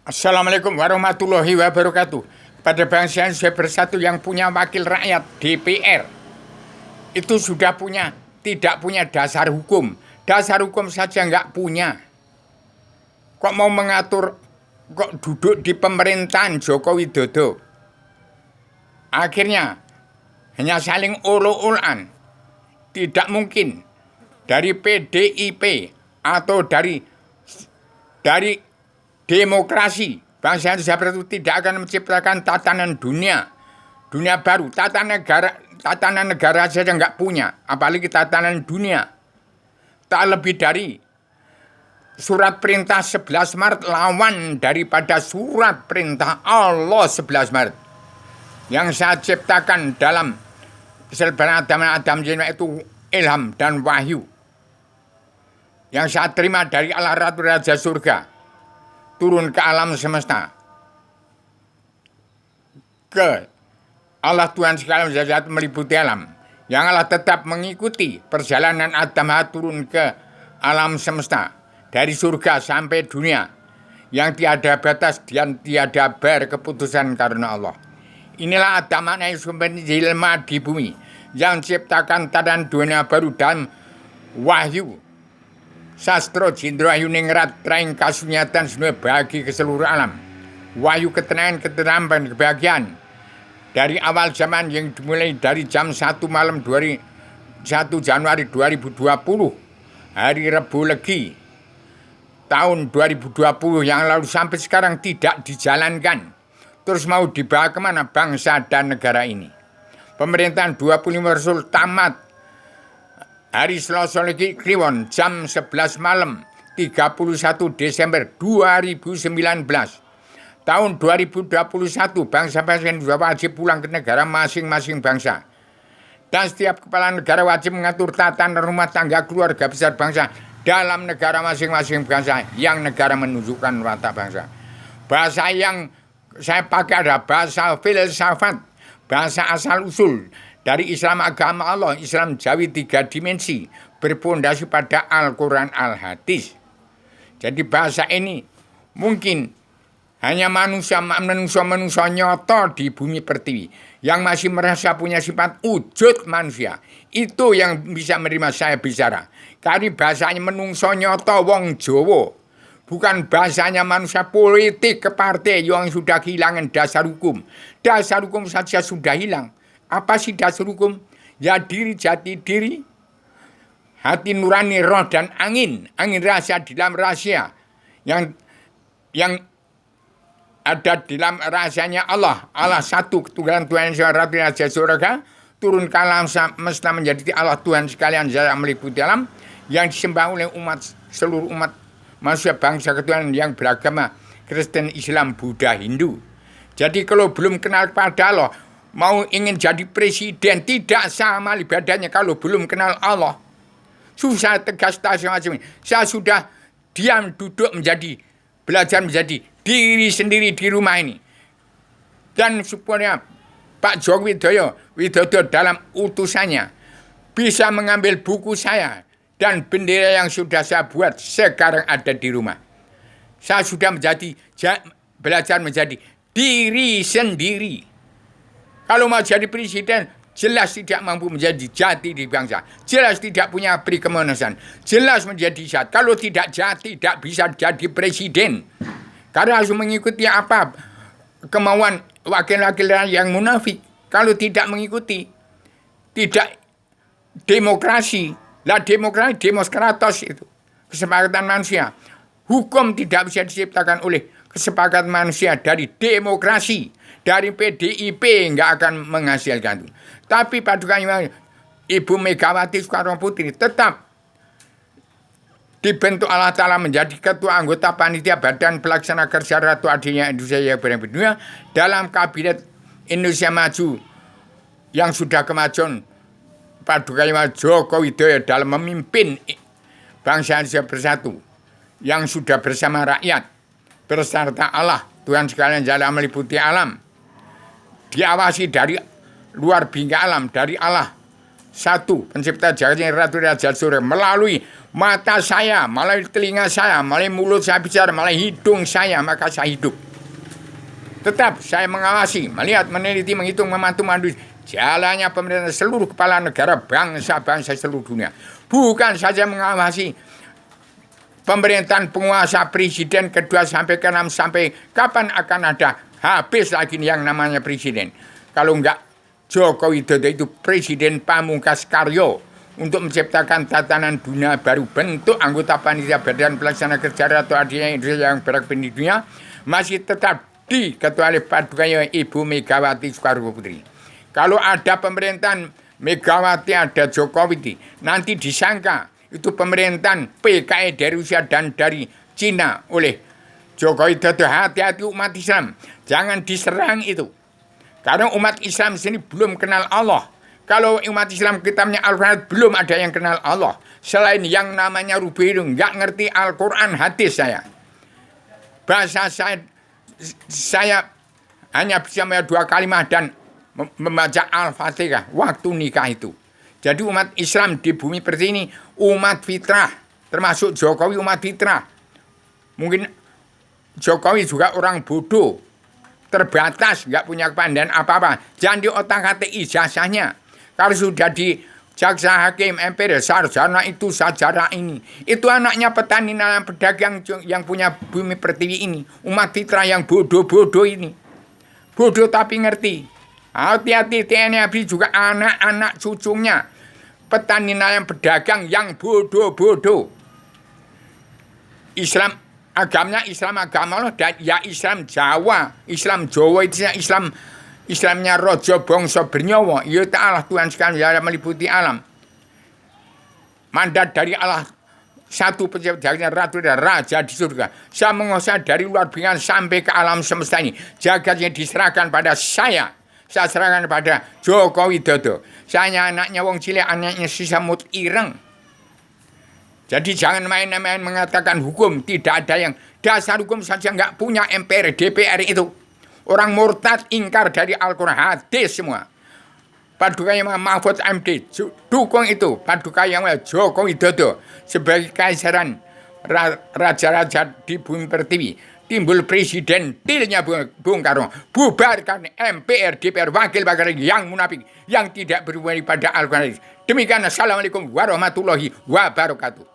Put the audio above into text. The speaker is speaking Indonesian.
Assalamualaikum warahmatullahi wabarakatuh. Pada bangsa Indonesia bersatu yang punya wakil rakyat DPR itu sudah tidak punya dasar hukum. Dasar hukum saja nggak punya. Kok mau mengatur, kok duduk di pemerintahan Joko Widodo. Akhirnya hanya saling ulu-ulan. Tidak mungkin dari PDIP atau dari demokrasi bangsa Indonesia itu tidak akan menciptakan tatanan dunia baru. Tatanan negara saja nggak punya, apalagi tatanan dunia. Tak lebih dari surat perintah 11 Maret lawan daripada surat perintah Allah 11 Maret yang saya ciptakan dalam selebaran Adam itu ilham dan wahyu yang saya terima dari Allah Ratu Raja Surga turun ke alam semesta, ke Allah Tuhan segala zat meliputi alam, yang Allah tetap mengikuti perjalanan Adam turun ke alam semesta dari surga sampai dunia yang tiada batas dan tiada keputusan karena Allah. Inilah Adam yang jelma di bumi yang ciptakan tatanan dunia baru dan wahyu sastro jindro ayuningrat traing kasunyatan semua bagi ke seluruh alam. Wahyu ketenangan, keterampilan, kebahagiaan dari awal zaman yang dimulai dari jam 1 malam 1 Januari 2020 hari Rabu Legi tahun 2020 yang lalu sampai sekarang tidak dijalankan. Terus mau dibawa kemana bangsa dan negara ini? Pemerintahan 25 Rasul tamat hari Selasa Legi Kliwon jam 11 malam 31 Desember 2019 tahun 2021 bangsa-bangsa Indonesia wajib pulang ke negara masing-masing bangsa dan setiap kepala negara wajib mengatur tatanan rumah tangga keluarga besar bangsa dalam negara masing-masing bangsa yang negara menunjukkan watak bangsa. Bahasa yang saya pakai adalah bahasa filsafat, bahasa asal usul dari Islam agama Allah, Islam Jawi 3 dimensi, berpondasi pada Al-Quran Al-Hadis. Jadi bahasa ini mungkin hanya manusia nyoto di bumi pertiwi yang masih merasa punya sifat wujud manusia. Itu yang bisa menerima saya bicara. Karena bahasanya menungso nyoto wong Jowo. Bukan bahasanya manusia politik ke partai yang sudah kehilangan dasar hukum. Dasar hukum saja sudah hilang. Apa sih dasar hukum? Ya diri, jati diri, hati nurani, roh dan angin. Angin rahasia di dalam rahasia. Yang ada di dalam rahasianya Allah. Allah satu, ketunggalan Tuhan Yesus Ratu Raja Surga. Turun ke alam semesta menjadi Allah Tuhan sekalian yang meliputi alam. Yang disembah oleh seluruh umat manusia bangsa ketuhanan yang beragama Kristen, Islam, Buddha, Hindu. Jadi kalau belum kenal pada Allah, mau ingin jadi presiden tidak sama ibadahnya kalau belum kenal Allah. Susah tegas macam ini. Saya sudah diam duduk belajar menjadi diri sendiri di rumah ini. Dan supaya Pak Joko Widodo dalam utusannya bisa mengambil buku saya dan bendera yang sudah saya buat sekarang ada di rumah. Saya sudah belajar menjadi diri sendiri. Kalau mau jadi presiden, jelas tidak mampu menjadi jati di bangsa. Jelas tidak punya peri kemanusiaan. Jelas menjadi jati. Kalau tidak jati, tidak bisa jadi presiden. Karena harus mengikuti apa kemauan wakil-wakil yang munafik. Kalau tidak mengikuti, tidak demokrasi. Lah demokrasi, demokratos itu. Kesepakatan manusia. Hukum tidak bisa diciptakan oleh kesepakatan manusia dari demokrasi. Dari PDIP nggak akan menghasilkan itu. Tapi padukan Ibu Megawati Soekarno Putri tetap dibentuk Allah Ta'ala menjadi ketua anggota panitia Badan Pelaksana Kerja Ratu Adanya Indonesia yang berdunia dalam Kabinet Indonesia Maju yang sudah kemajuan Paduka Joko Widodo dalam memimpin bangsa Indonesia bersatu yang sudah bersama rakyat beserta Allah Tuhan sekalian jalan meliputi alam, diawasi dari luar bingkai alam dari Allah satu pencipta jagat yang Ratu Raja Surga melalui mata saya, melalui telinga saya, melalui mulut saya bicara, melalui hidung saya, maka saya hidup. Tetap saya mengawasi, melihat, meneliti, menghitung, memantau, memandu jalannya pemerintahan seluruh kepala negara, bangsa-bangsa seluruh dunia. Bukan saja mengawasi pemerintahan penguasa presiden kedua sampai ke-6 sampai kapan akan ada habis lagi yang namanya presiden. Kalau enggak Joko Widodo itu presiden pamungkas karyo untuk menciptakan tatanan dunia baru, bentuk anggota panitia badan pelaksana kerja atau adanya Indonesia yang beraktif di dunia masih tetap diketuai oleh paduka Ibu Megawati Soekarno Putri. Kalau ada pemerintahan Megawati, ada Jokowi, nanti disangka itu pemerintahan PKI dari Rusia dan dari Cina oleh Jokowi. Hati-hati umat Islam, jangan diserang itu. Karena umat Islam sini belum kenal Allah. Kalau umat Islam kitabnya Al-Quran belum ada yang kenal Allah. Selain yang namanya Rubi itu nggak ngerti Al-Quran hadis saya. Bahasa saya hanya bisa membaca 2 kalimat dan membaca Al-Fatihah waktu nikah itu. Jadi umat Islam di bumi seperti ini umat fitrah, termasuk Jokowi umat fitrah. Mungkin Jokowi juga orang bodoh, terbatas, nggak punya kepandaian apa-apa. Jangan diotak-atik ijazahnya. Kalau sudah di jaksa hakim MPR sarjana itu sarjana ini, itu anaknya petani nelayan pedagang yang punya bumi pertiwi ini, umat fitrah yang bodoh-bodoh ini, bodoh tapi ngerti. Hati-hati, TNI ABRI juga anak-anak cucunya petani nelayan pedagang yang bodoh-bodoh. Islam agamanya Islam agama loh, dan ya Islam Jawa, Islam Jawa itu Islamnya Rojo Bongso Bernyowo, ya Allah Tuhan sekalian yang meliputi alam. Mandat dari Allah satu penciptanya ratu dan raja di surga. Saya menguasai dari luar bingkai sampai ke alam semesta ini. Jagatnya diserahkan pada saya. Saya serahkan pada Joko Widodo. Saya anaknya wong cilik, anaknya si samut ireng. Jadi jangan main-main mengatakan hukum. Tidak ada yang dasar hukum saja nggak punya MPR, DPR itu. Orang murtad ingkar dari Al-Quran hadis semua. Paduka yang Mahfud MD dukung itu. Paduka yang Joko Widodo sebagai kaisaran raja-raja di bumi pertiwi. Timbul presiden tilnya Bung Karno. Bubarkan MPR, DPR, wakil-wakil yang munafik, yang tidak berhubungan pada Al-Quran. Demikian, assalamualaikum warahmatullahi wabarakatuh.